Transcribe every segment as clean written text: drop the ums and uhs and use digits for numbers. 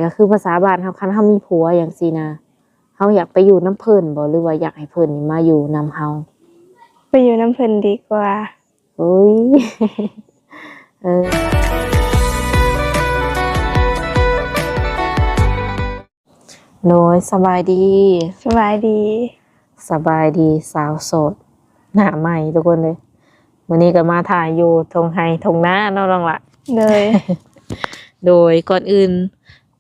ๆก็คือภาษาบ้านเฮาคันเฮามีผัวอย่างซี่นะเฮาอยากไปอยู่น้ำเพิ่นบ่หรือว่าอยากให้เพิ่นนี่มาอยู่นำเฮาไปอยู่น้ำเพิ่นดีกว่าโอ้ย เออโดยสบายดีสบายดีสบายดีสาวโสดหน้าใหม่ทุกคนเลยวันนี้ก็มาถ่ายอยู่ทงไฮทงหน้าเนาะน้องละเลย โดยก่อนอื่น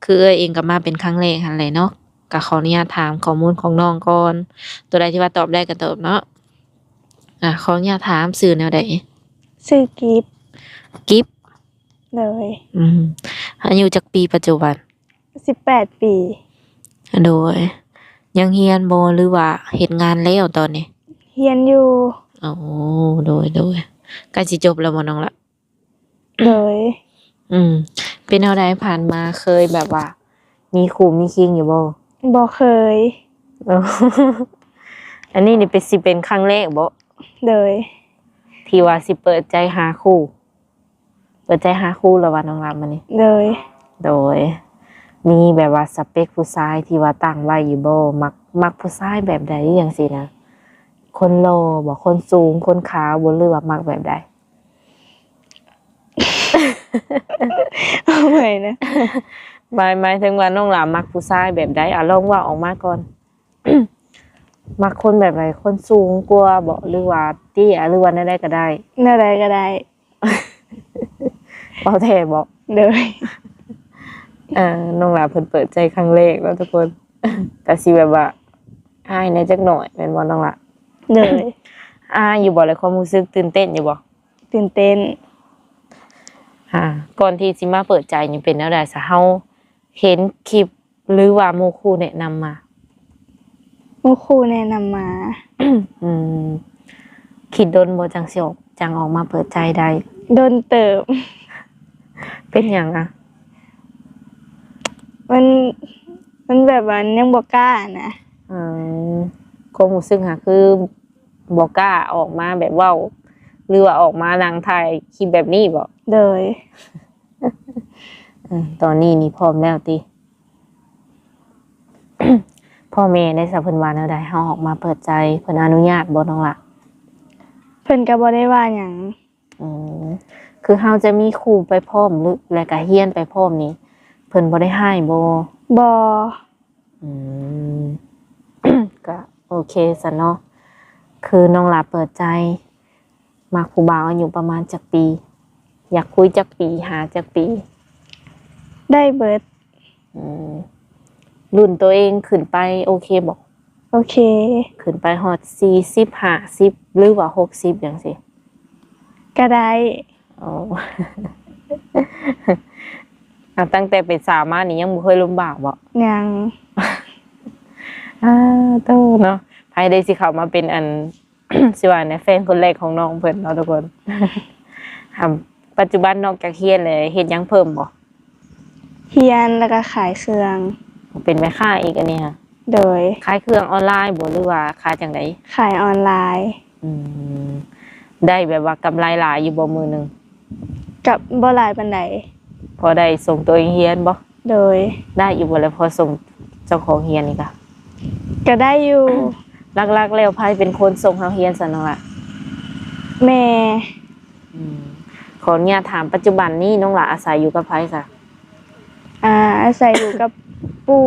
คือเองก็มาเป็นครั้งแรกหั่นแหละเนาะก็ขออนุญาตถามข้อมูลของน้องก่อนตัวใดที่ว่าตอบได้ก็ตอบเนาะขออนุญาตถามชื่อแนวใดชื่อกิฟเลยอายุจักปีปัจจุบัน18 ปีโดยยังเรียนบ่หรือว่าเฮ็ดงานแล้วตอนนี้เรียนอยู่อ๋อโดยใกล้สิจบแล้วบ่น้องละเลยเป็นแนวใดผ่านมาเคยแบบว่ามีคู่มีคิงอยู่บ่เคยอันนี้นี่เป็นครั้งแรกบ่เลยที่ว่าสิเปิดใจหาคู่แล้วว่าน้องลำมื้อนี้เลยโดยมีแบบว่าสเปคผู้ชายที่ว่าตั้งไว้อยู่บ่มักผู้ชายแบบใดจังซี่นะคนหล่อบ่คนสูงคนขาวบ่หรือว่ามักแบบใดเอาใหม่นะหมายถึงว่าน้องหลามักผู้ชายแบบใดลองว่าออกมาก่อน มักคนแบบไหนคนสูงกว่าบ่หรือว่าเตี้ยหรือว่าได้ก็ได้ก็ได้บ่แท้บ่เลยน้องหลาเพิ่นเปิดใจครั้งแรกแล้วทุกคนก็สิแบบว่าอายแน่จักหน่อยแม่นบ่น้องหลาเลยอยู่บ่แล้วความรู้สึกตื่นเต้นอยู่บ่ตื่นเต้นก่อนที่สิมาเปิดใจนี่เป็นแนวใดซะเฮาเห็นคลิปหรือว่าหมู่คู่แนะนำมาหมู่คู่แนะนำมาคิดดนบ่จังออกมาเปิดใจได้โดนเติบเป็นหยังมันแบบว่ายังบ่กล้านะความรู้สึกคือบ่กล้าออกมาแบบเว้าหรือว่าออกมานั่งถ่ายคลิปแบบนี้บ่เลยตอนนี้นี่พร้อมแล้วติ พ่อแม่ได้สะเพิ่นว่าแนวใดเฮาออกมาเปิดใจเพิ่นอนุญาตบ่น้องล่ะเพิ่นก็บ่ได้ว่าหยังคือเฮาจะมีครูไปพร้อมหรือแล้วก็เรียนไปพร้อมนี่เพิ่นบ่ได้ให้บ่ก็โอเคซะเนาะคือน้องล่ะเปิดใจมักผู้บ่าวอายุประมาณจักปีอยากคุยจักปีหาจักปีได้เบิดรุ่นตัวเองขึ้นไปโอเคบ่โอเคขึ้นไปฮอด40 50หรือว่า60จังซี่ก็ได้ตั้งแต่เป็นสาวมานี่ยังบ่เคยลำบากบ่ยังโตเนาะไผได้สิเข้ามาเป็นอัน สิว่าแฟนคนแรกของน้องเพิ่นเนาะทุกคนปัจจุบันนอกจากเรียนแล้วเฮ็ดหยังเพิ่มบ่เรียนแล้วก็ขายเครื่องเป็นแม่ค้าอีกอันนี้ค่ะโดยขายเครื่องออนไลน์บ่หรือว่าขายจังได๋ขายออนไลน์ได้แบบว่ากำไรหลายอยู่บ่มื้อนึงกับบ่หลายปานใดพอได้ส่งตัวเองเรียนบ่โดยได้อยู่บ่แล้วพอส่งเจ้าของเรียนนี่ก็ได้อยู่ลักๆแล้วไผเป็นคนส่งเฮาเรียนซะเนาะล่ะแม่ขออนุญาตถามปัจจุบันนี้น้องหลาอาศัยอยู่กับไผซะอาศัยอยู่กับปู่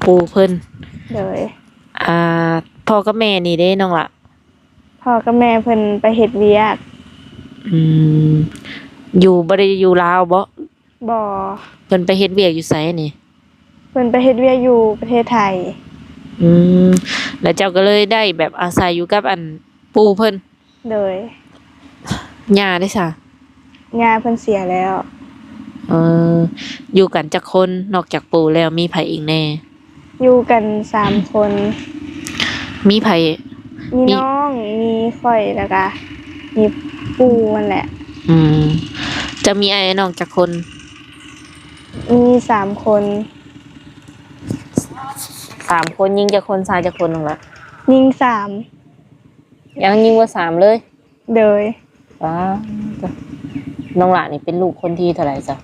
ปู่เพิ่นเลยพ่อกับแม่นี่เด้น้องล่ะพ่อกับแม่เพิ่นไปเฮ็ดเวียกอยู่บ่ได้อยู่ลาวบ่เพิ่นไปเฮ็ดเวียกอยู่ไสนี่เพิ่นไปเฮ็ดเวียกอยู่ประเทศไทยแล้วเจ้าก็เลยได้แบบอาศัยอยู่กับอันปู่เพิ่นเลยย่าได้ซะย่าเพิ่นเสียแล้วอยู่กันจักคนนอกจากปู่แล้วมีไผอีกแน่อยู่กัน3คนมีไผมีน้องมีข่อยแล้วก็มีปู่นั่นแหละจะมีไอ้น้องจักคนมี3คนคนยิงจักคนชายจักคนนึงล่ะยิง3ยังยิงว่า3เลยเลยน้องหลานนี่เป็นลูกคนที่เท่าไหร่จ้ะ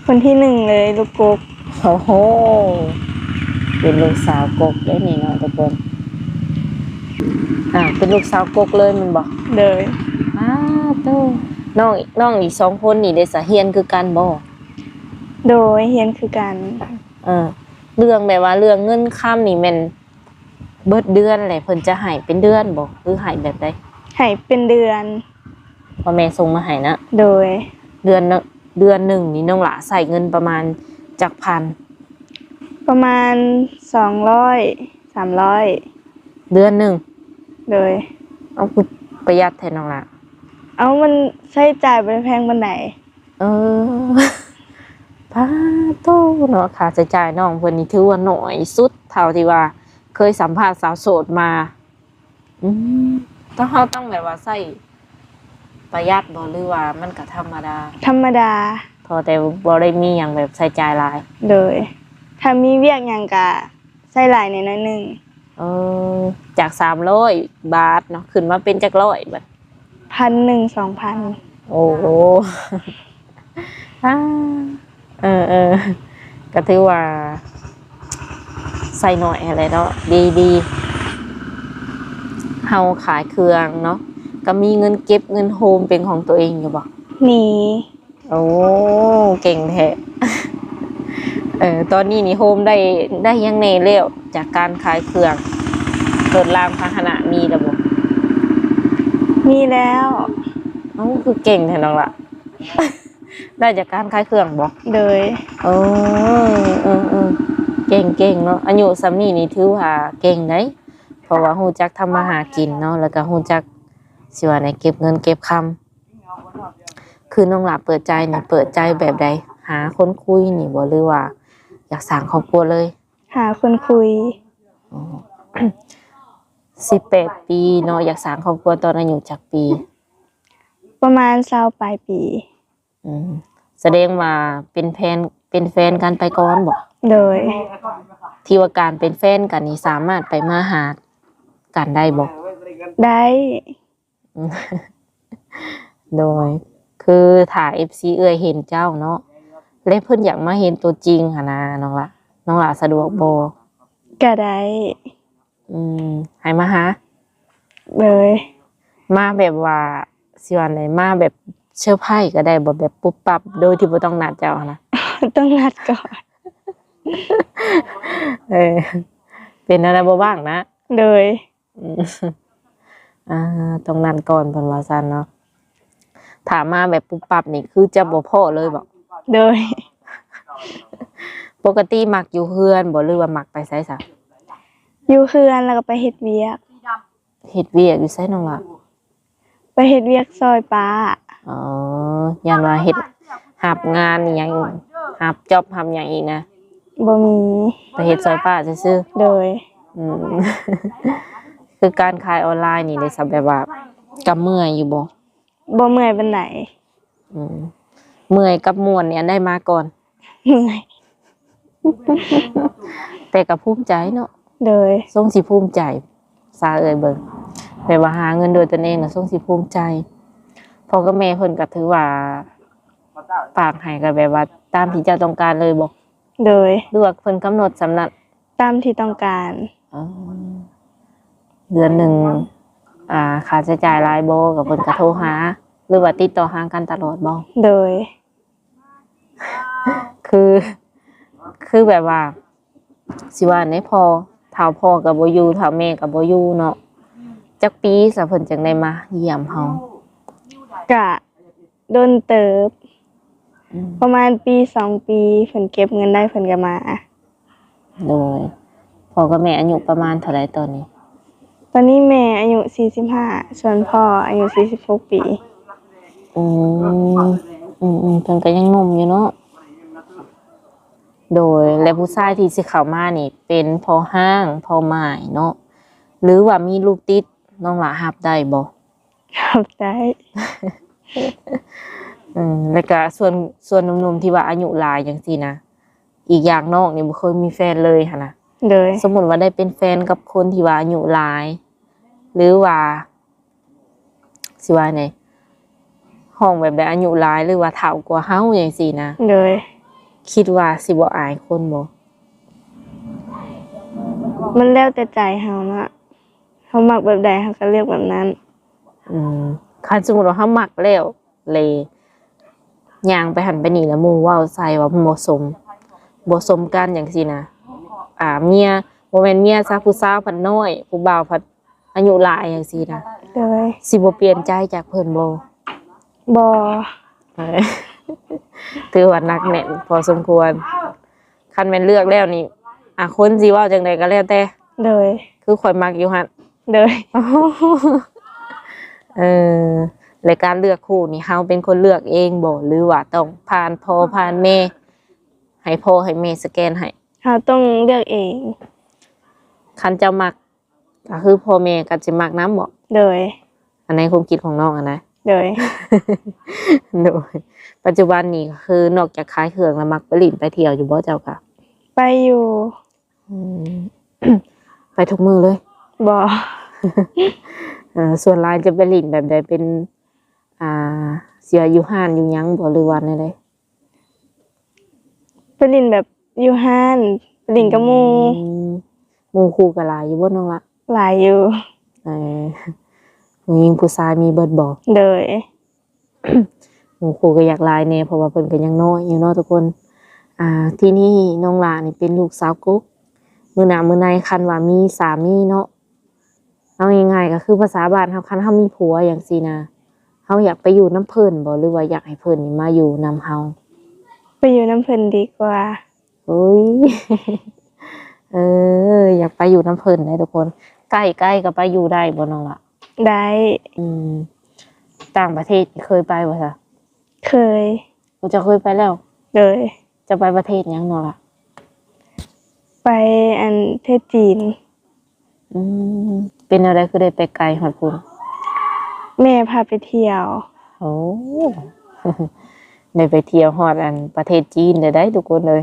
คนที่หนึ่งเลยลูกกก โอ้โหเป็นลูกสาวกกได้นี่เนาะทุกคนเป็นลูกสาวกกเลยมันบอก เลย อ้าวเต้าน้องอีก2คนนี่ได้สะเฮียนคือกันบ่ โดยเฮียนคือกัน เออเรื่องแบบว่าเรื่องเงินค่ำนี่แม่นเบิดเดือนแหละเพิ่นจะให้เป็นเดือนบ่หรือให้แบบใด ให้เป็นเดือน พ่อแม่ส่งมาให้นะ โดย เดือนนึงเดือนหนึ่งนี่น้องหละใส่เงินประมาณจักพัน ประมาณ200-300เดือนหนึ่ง โดย เอาคือประหยัดแทนน้องหละ เอามันใช้จ่ายบ่ได้แพงปานใด เออ พาโตเนาะค่าใช้จ่ายน้องเพิ่นนี่ถือว่าน้อยสุดเท่าที่ว่า เคยสัมภาษณ์สาวโสดมา อืมต้องแบบว่าใส่ประหยัดบ่หรือว่ามันก็ธรรมดา ธรรมดา พอแต่บ่ได้มีหยังแบบใช้จ่ายหลาย โดย ถ้ามีเวียกหยังก็ใช้หลายนิดหน่อยหนึง เออจาก300 บาทเนาะขึ้นมาเป็นจักร้อยบาท 1,000-2,000 โอ้โห อ่าเออก็ถือว่าใส่หน่อยอะไรเนาะดีเฮาขายเครื่องเนาะก็มีเงินเก็บเงินโฮมเป็นของตัวเองอยู่บ่ หนี โอ้เก่งแท้ ตอนนี้นี่โฮมได้ยังแน่แล้วจากการขายเครื่องเปิดรางพาหนะมีแล้วบ่ มีแล้ว เอ้าคือเก่งแท้น้องล่ะ ได้จากการขายเครื่องบ่ โดย เออเก่งเนาะอายุสำนี้นี่ถือว่าเก่งได้เพราะว่าฮู้จักทำมาหากินเนาะแล้วก็ฮู้จักสิว่าในเก็บเงินเก็บคำคือน้องหลาเปิดใจนี่เปิดใจแบบใดหาคนคุยนี่บ่หรือว่าอยากสร้างครอบครัวเลย หาคนคุย อ๋อ 18 ปีเนาะอยากสร้างครอบครัวตอนอายุจักปี ประมาณ20ปลายปี อืมแสดงว่าเป็นแฟนกันไปก่อนบ่ โดย ที่ว่าการเป็นแฟนกันนี่สามารถไปมาหากันได้บ่ ได้ อืม โดยคือถ่าย FC เอื้อยเห็นเจ้าเนาะและเพิ่นอยากมาเห็นตัวจริงหั่นนะน้องละสะดวกบ่ ก็ได้ ให้มาหา เลย มาแบบว่าสิว่าไหนมาแบบเซอร์ไพรส์ก็ได้บ่แบบปุ๊บปั๊บโดยที่บ่ต้องนัดเจ้าหั่นนะ ต้องนัดก่อน เออเป็นอะไรบ่บ้างนะ โดย อืมต้องนัดก่อนเพิ่นว่าซั่นเนาะถามมาแบบปุ๊บปั๊บนี่คือจะบ่พอเลยบ่ โดย ปกติมักอยู่เฮือนบ่หรือว่ามักไปไสซะ อยู่เคือนแล้วก็ไปเฮ็ดเวียก เฮ็ดเวียกอยู่ไสน้องล่ะ ไปเฮ็ดเวียกซอยป้า อ๋อยันว่าเฮ็ดหับงานอีหยังหับจ็อบหับหยังอีกนะ บ่มี ไปเฮ็ดซอยป้าซื่อ โดย ๆอืม คือการขายออนไลน์นี่ได้สับแบบว่ากับเมื่อยอยู่บ่ บ่เมื่อยปานใด อืมเมื่อยกับม่วนเนี่ยอันได้มาก่อน เมื่อย แต่ก็ภูมิใจเนาะ โดย ทรงสิภูมิใจซาเอ่ยเบิ่งแบบว่าหาเงินโดยตนเองน่ะทรงสิภูมิใจพ่อกับแม่เพิ่นก็ถือว่าฝากให้ก็แบบว่าตามที่เจ้าต้องการเลยบ่ โดย หรือว่าเพิ่นกำหนดสำนัก ตามที่ต้องการ อ๋อเดือนหนึ่งค่าใช้จ่ายรายโบกับเพิ่นก็โทรหา หรือว่าติดต่อหากันตลอดบ่ โดย คือแบบว่าสิว่าในพอเฒ่าพ่อก็บ่อยู่เฒ่าแม่ก็บ่อยู่เนาะจักปีซะเพิ่นจังได้มาเยี่ยมเฮาก ะโดนเติบ อืม ประมาณปี2ปีเพิ่นเก็บเงินได้เพิ่นก็มา โดยพ่อกับแม่อายุประมาณเท่าไหร่ตอนนี้ ตอนนี้แม่อายุ45ส่วนพ่ออายุ46ปี อืมเพิ่นก็ยังหนุ่มอยู่เนาะโดยและผู้ชายที่สิเข้ามานี่เป็นพ่อห้างพ่อหมายเนาะหรือว่ามีลูกติดน้องหลารับได้บ่ ครับได้ แล้วก็ส่วนหนุ่มๆที่ว่าอายุหลายจังซี่นะอีกอย่างน้องนี่บ่เคยมีแฟนเลยหั่นน่ะ โดย สมมุติว่าได้เป็นแฟนกับคนที่ว่าอายุหลาย หรือว่าสิว่าไงห้องแบบใดอายุหลายหรือว่าเฒ่ากว่าเฮาจังซี่นะ โดย คิดว่าสิบ่อายคนบ่ มันแล้วแต่ใจเฮาเนาะเฮามักแบบใดเฮาก็เลือกแบบนั้น คันสมมุติว่าเฮามักแล้วเลยย่างไปหันไปนี่แล้วหมู่เว้าใส่ว่าบ่สมกันจังซี่นะเมียบ่แม่นเมียซะผู้สาวพันน้อยผู้บ่าวพันอายุหลายจังซี่นะ โดย สิบ่เปลี่ยนใจจากเพิ่นบ่ บ่ ถือว่าหนักแน่นพอสมควรคันแม่นเลือกแล้วนี่คนสิเว้าจังไดก็แล้วแต่ โดย คือข่อยมักอยู่หั่น โดย รายการเลือกคู่นี่เฮาเป็นคนเลือกเองบ่หรือว่าต้องผ่านพ่อผ่านแม่ให้พ่อให้แม่สแกนให้ เฮาต้องเลือกเอง คันเจ้ามักก็คือพ่อแม่ก็สิมักนำบ่ โดย อันในความคิดของน้องนะ โดย โดยปัจจุบันนี้ก็คือนอกจากขายเครื่องแล้วมักไปหลินไปเที่ยวอยู่บ่เจ้าค่ะ ไปอยู่ ไปทุกมื้อเลย บ่ ส่วนหลายจะไปหลินแบบใดเป็นเสียอยู่ห้านอยู่หยังบ่หรือว่าแนวใด ไปเลินแบบอยู่ห้านไปเลินกับหมู่ หมู่คู่ก็หลายอยู่บ่น้องละ หลายอยู่ ผู้หญิงผู้ชายมีเบิดบ่ โดย หมู่คู่ก็อยากหลายแน่เพราะว่าเพิ่นก็ยังน้อยอยู่เนาะทุกคนที่นี่น้องหลานี่เป็นลูกสาวกุ๊กมื้อหน้ามื้อในคันว่ามีสามีเนาะเอาง่ายๆก็คือภาษาบ้านเฮาคันเฮามีผัวจังซี่นะเฮาอยากไปอยู่นำเพิ่นบ่หรือว่าอยากให้เพิ่นนี่มาอยู่นำเฮา ไปอยู่น้ำเพิ่นดีกว่า เฮ้ย อยากไปอยู่น้ำเพิ่นได้ทุกคนใกล้ๆก็ไปอยู่ได้บ่น้องล่ะ ได้ ต่างประเทศเคยไปบ่ซะ เคย บ่จะเคยไปแล้ว โดย จะไปประเทศหยังน้องล่ะ ไปอันเทศจีน เป็นอะไรคือได้ไปไกลฮอดพุ่น แม่พาไปเที่ยว โอ้ ได้ไปเที่ยวฮอดประเทศจีนได้ทุกคนเลย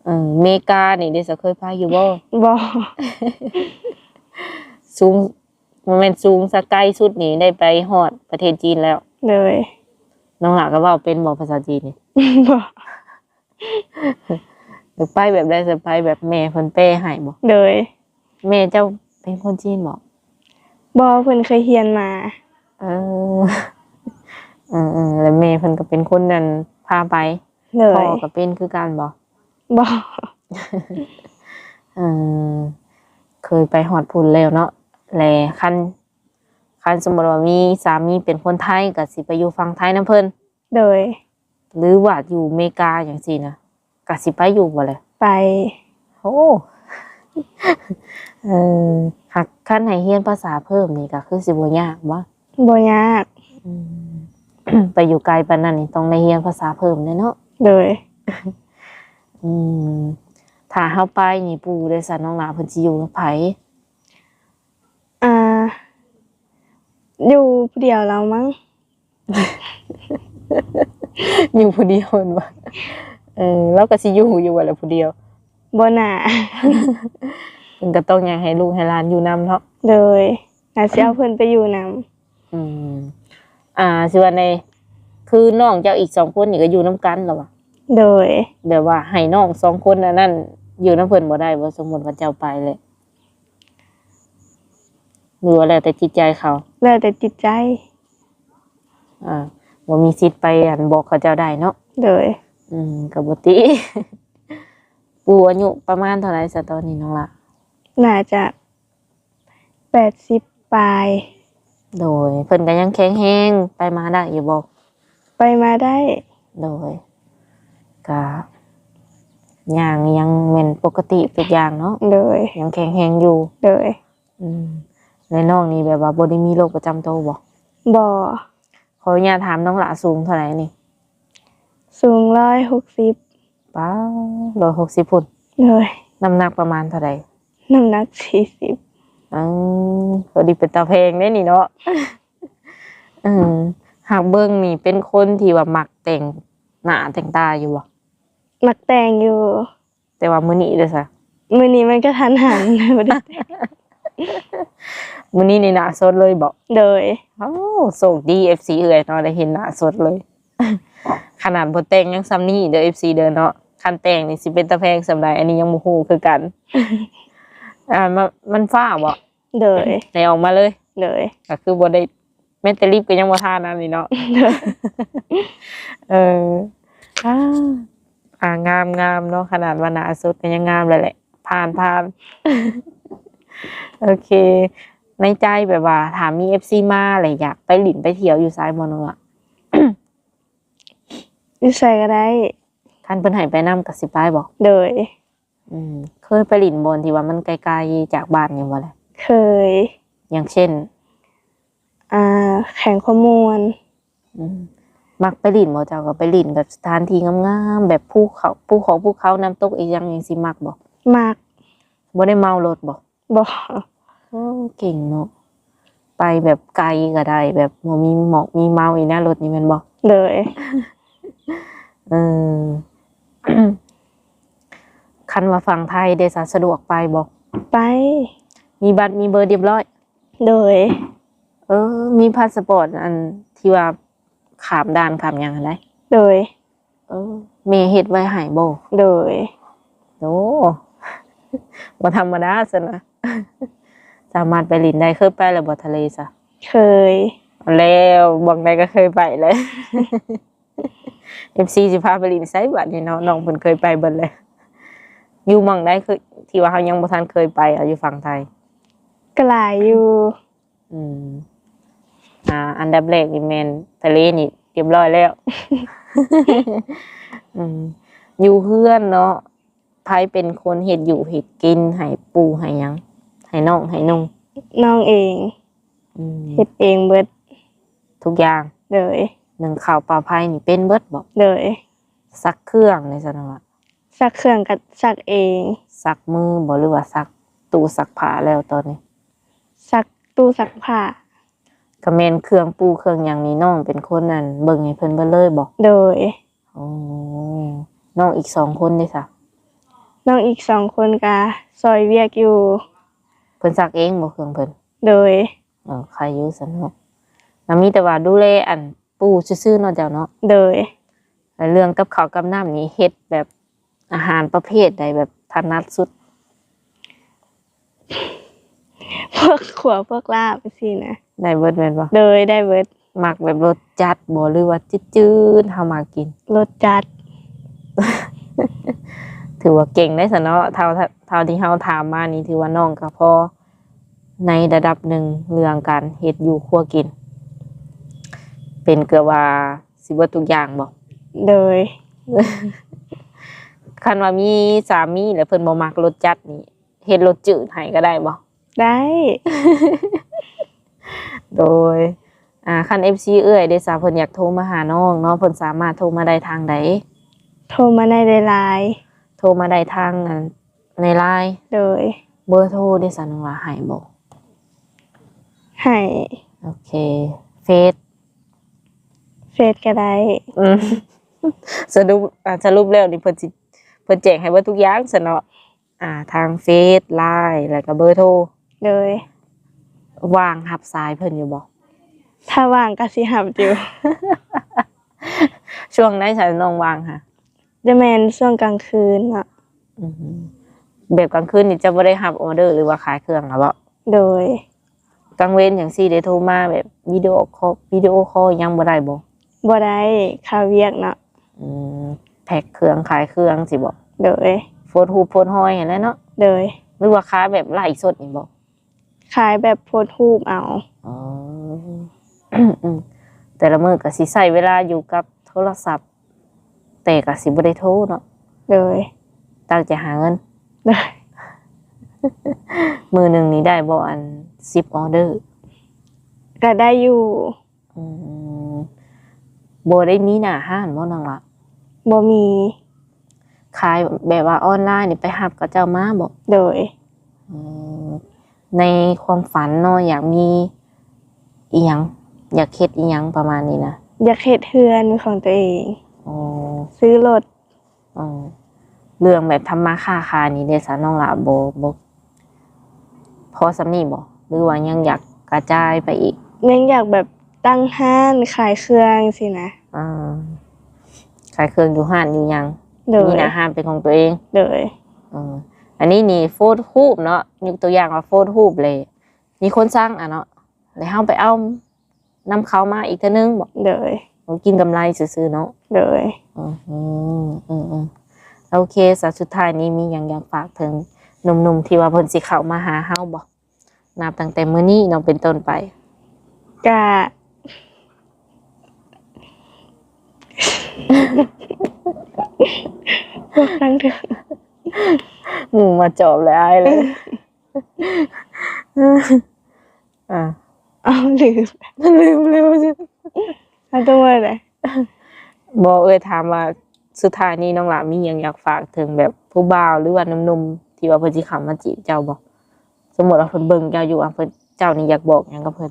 อเมริกานี่ได้เคยไปอยู่บ่ บ่ สูงมันแม่นสูงสักไกลสุดนี่ได้ไปฮอดประเทศจีนแล้ว เลย น้องหล่ะก็เว้าเป็นบ่ภาษาจีนนี่ บ่ หรือไปแบบได้สไปแบบแม่เพิ่นแปลให้บ่ เลย แม่เจ้าเป็นคนจีนบ่ บ่เพิ่นเคยเรียนมา เออ แล้วแม่เพิ่นก็เป็นคนนั้นพาไป เล พ่อย ก็เป็นคือกันบ่ บ่ เคยไปฮอดพุ่นแล้วเนาะแลคันสมมุติว่ามีสามีเป็นคนไทยก็สิไปอยู่ฝั่งไทยนำเพิ่น เลย หรือว่าอยู่อเมริกาจังซี่นะก็สิไปอยู่บ่แหละ ไป โอ้หักขั้นให้เรียนภาษาเพิ่มนี่ก็คือสิบ่ยากบ่ บ่ยาก ไปอยู่ไกลปานนั้นนี่ต้องได้เรียนภาษาเพิ่มแน่เนาะ เลย ถ้าเฮาไปนี่ปู่ได้สอนน้องหลาเพิ่นสิอยู่กับไผ อ่า อยู่ผู้เดียวแล้วมั้ง อยู่ผู้เดียวนั่นบ่แล้วก็สิอยู่ว่าแหละผู้เดียว บ่น่า เพิ่นก็ต้องอยากให้ลูกให้หลานอยู่นำเนาะ เลยอาจสิเอาเพิ่นไปอยู่นำ สิว่าในคือน้องเจ้าอีก2คนนี่ก็อยู่นํกันแล้วว่ะ โดย แบบว่าให้น้อง2คนนั่นอยู่นำเพิ่นบ่ได้บ่สมมุติว่าเจ้าไปเลยหรือว่าแล้วแต่จิตใจเขา แล้วแต่จิตใจ บ่มีสิทธิ์ไปบอกเขาเจ้าได้เนาะ โดย ก็บ่ติ ปู่อายุประมาณเท่าไหร่ซะตอนนี้น้องล่ะ น่าจะ80ปลาย โดยเพิ่นก็ยังแข็งแรงไปมาได้อยู่บ่ ไปมาได้ โดยก็ย่างยังแม่นปกติทุกอย่างเนาะ โดย ยังแข็งแรงอยู่ โดย ในน้องนี่แบบว่าบ่ได้มีโรคประจำตัวบ่ บ่ ขออนุญาตถามน้องหละสูงเท่าไหร่นี่ สูง160 ป้า160พุ่น เลย น้ำหนักประมาณเท่าไหร่ น้ำหนัก40 พอดีเป็นตาแพงได้นี่เนาะ หากเบิ่งนี่เป็นคนที่ว่ามักแต่งหน้าแต่งตาอยู่บ่ มักแต่งอยู่ แต่ว่ามื้อนี้เด้อซะ มื้อนี้มันก็ทันหัน บ่ได้แต่ง มื้อนี้นี่หน้าสดเลยบ่ โดย โชคดี FC เอ่ยเนาะได้เห็นหน้าสดเลย ขนาดบ่แต่งยังซ้ำนี้เด้อ FC เด้อเนาะ คันแต่งนี่สิเป็นตะแพงสำใดอันนี้ยังบ่ฮู้คือกัน มันฟ้าบ่ โดย ได้ออกมาเลย โดย ก็คือบ่ได้แม้แต่รีบก็ยังบ่ทานนั่นนี่เนาะ เอองามเนาะขนาดว่าหน้าสุดก็ยังงามเลยแหละผ่าน โอเค ในใจแบบว่าถามมี FC มาอะไรอยากไปหลินไปเที่ยวอยู่ซ้ายบ่เนาะ อยู่ใส่ก็ได้ คันเพิ่นให้ไปนำก็สิไปบ่ โดย เคยไปหลินบนที่ว่ามันไกลๆจากบ้านอยู่บ่ล่ะ เคย อย่างเช่น แข่งข้อมูล มักไปหลินบ่เจ้าก็ไปหลินแบบสถานที่งามๆแบบภูเขาน้ำตกอีกอย่างสิมักบ่ มาก บ่ได้เมารถบ่ บ่ โอ้เก่งเนาะไปแบบไกลก็ได้แบบบ่มีหมอกมีเมาอีกนะรถนี่แม่นบ่ โดย เออ คันว่าฝั่งไทยได้สะดวกไปบ่ ไป มีบัตรมีเบอร์เรียบร้อย โดย มีพาสปอร์ตอันที่ว่าข้ามด่านข้ามหยังหั้นได้ โดย แม่เฮ็ดไว้ให้บ่ โดย โอ้ บ่ธรรมดาซะนะ สามารถไปลินได้เคยไปแล้วบ่ทะเลซะ เคย แล้วบอกได้ก็เคยไปเลย FC สิพาไปลินไสบัดนี่เนาะน้องเพิ่นเคยไปเบิดเลยอยู่หม่องใดคือที่ว่าเฮายังบ่ทันเคยไปอยู่ฝั่งไทย กหลายอยู่ อันดับแรกนี่แม่นทะเลนี่เรียบร้อยแล้ว อยู่เฮือนเนาะไผเป็นคนเฮ็ดอยู่เฮ็ดกินให้ปู่ให้หยังให้น้องให้นุ่ง น้องเองเฮ็ดเองเบิด ทุกอย่าง โดย นึ่งข้าวปลาไผ่นี่เป็นเบิดบ่ โดย ซักเครื่องในซั่นว่า ซักเครื่องกับซักเอง ซักมือบ่หรือว่าซักตู้ซักผ้าแล้วตอนนี้ ซักตู้ซักผ้า ก็แม่นเครื่องปูเครื่องหยังนี่น้องเป็นคนนั่นเบิ่งให้เพิ่นเบิดเลยบ่ โดย อ๋อน้องอีก2คนเด้ซะ น้องอีก2คนก็ซอยเวียกอยู่ เพิ่นซักเองบ่เครื่องเพิ่น โดย ใครอยู่ซั่นเนาะแล้วมีแต่ว่าดูแลอันปูซื่อๆเนาะเจ้าเนาะ โดย แล้วเรื่องกับข้าวกับน้ำนี่เฮ็ดแบบอาหารประเภทใดแบบถนัดสุด พวกขัวพวกลาบสินะ ได้เบิดแม่นบ่ โดยได้เบิด มักแบบรสจัดบ่หรือว่าจืดๆเฮามากิน รสจัด ถือว่าเก่งได้ซะเนาะเท่าที่เฮาถามมานี่ถือว่าน้องก็พอในระดับหนึ่งเรื่องการเฮ็ดอยู่ครัวกิน เป็นเกือบว่าสิเบิดทุกอย่างบ่ โดย คันว่ามีสามีแล้วเพิ่นบ่มักรสจัดนี่เฮ็ดรสจืดให้ก็ได้บ่ ได้ โดยคัน FC เอ้ยได้ซะเพิ่นอยากโทรมาหาน้องเนาะเพิ่นสามารถโทรมาได้ทางใด โทรมาในไลน์ โทรมาได้ทางใน LINE โดย เบอร์โทรได้ซะน้องว่าให้บ่ ให้ โอเคเฟซ เฟซก็ได้ สรุปแล้วนี่เพิ่นแจ้งให้เบิดทุกอย่างซะเนาะทางเฟซ LINE แล้วก็เบอร์โทร โดย ว่างรับสายเพิ่นอยู่บ่ ถ้าว่างก็สิหับอยู่ ช่วงไหนฉันน้องว่างค่ะ จะแม่นช่วงกลางคืนอ่ะ แบบกลางคืนนี่จะบ่ได้รับออเดอร์หรือว่าขายเครื่องหรอบ่ โดย กลางเว้นจังซี่ได้โทรมาแบบวิดีโอคอลยังบ่ได้บ่ บ่ได้ค่าเวียกเนาะ แพ็คเครื่องขายเครื่องสิบ่ โดย โพสต์รูปโพสต์ห้อยนั่นแหละเนาะ โดย หรือว่าขายแบบไลฟ์สดนี่บ่ ขายแบบโพสต์รูปเอา อ๋อ แต่ละมื้อก็สิใช้เวลาอยู่กับโทรศัพท์ แต่ก็สิบ่ได้โทรเนาะ โดย ตั้งใจหาเงิน โดย มื้อหนึงนี่ได้บ่อัน10ออเดอร์ ก็ได้อยู่ บ่ได้มีหน้าห้านบ่นางล่ะ บ่มี ขายแบบว่าออนไลน์นี่ไปหับกับเจ้ามาบ่ โดย ในความฝันเนาะอยากมีอีหยังอยากเฮ็ดอีหยังประมาณนี้นะ อยากเฮ็ดเฮือนของตัวเอง อ๋อ ซื้อรถ อ๋อเรื่องแบบทำมาค้าขายนี่เด้ซะน้องล่ะบ่พอสำนี้บ่หรือว่ายังอยากกระจายไปอีก ยังอยากแบบตั้งห้านขายเครื่องสินะ ขายเครื่องอยู่ห้านอยู่หยัง โ โดย มีหน้าห้านเป็นของตัวเอง โดย อันนี้นี่โฟโต้รูปเนาะยกตัวอย่างว่าโฟโต้รูปเลย มีคนสร้างอ่ะเนาะแล้วเฮาไปเอานำเขามาอีกเทื่อนึงบอก โดย กินกำไรซื่อๆเนาะ โดย โอเคสุดท้ายนี้มีหยังอยากฝากถึงหนุ่มๆที่ว่าเพิ่นสิเข้ามาหาเฮาบ่นับตั้งแต่มื้อนี้เนาะเป็นต้นไป กะ บอกครั้งเถอะ หมู่มาจอบเลยอ้ายเลย อ่า เอาลืม ลืมสิ เอาตัวอะไร บ่ถามว่าสุดท้ายนี้น้องหลามีหยังอยากฝากถึงแบบผู้บ่าวหรือว่าหนุ่มๆที่ว่าเพิ่นสิเข้ามาจีบเจ้าบ่สมมุติว่าเพิ่นเบิ่งเจ้าอยู่เพิ่นเจ้านี่อยากบอกหยังกับเพิ่น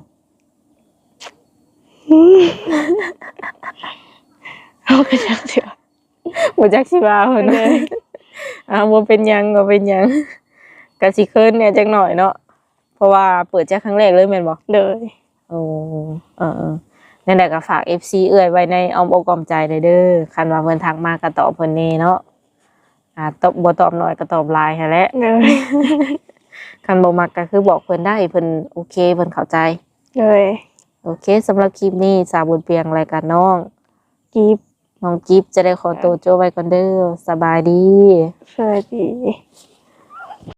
เอากระชักเถอะ บ่จักสิว่าเพิ่นเลย บ่เป็นหยังก็สิเคินเนี่ยจักหน่อยเนาะเพราะว่าเปิดจากครั้งแรกเลยแม่นบ่ โดย โอ้นั่นแหละก็ฝาก FC เอื้อยไว้ในอ้อมอกอ้อมใจเด้อคันว่าเพิ่นทักมาก็ตอบเพิ่นแน่เนาะตอบบ่ตอบน้อยก็ตอบหลายหั้นแหละ โดย คันบ่มักก็คือบอกเพิ่นได้เพิ่นโอเคเพิ่นเข้าใจ โดย โอเคสำหรับคลิปนี้สาวบุญเปียงรายการน้อง กีบ น้องจิ๊บจะได้ขอตัวโจไว้ก่อนเด้อสบายดี สวัสดี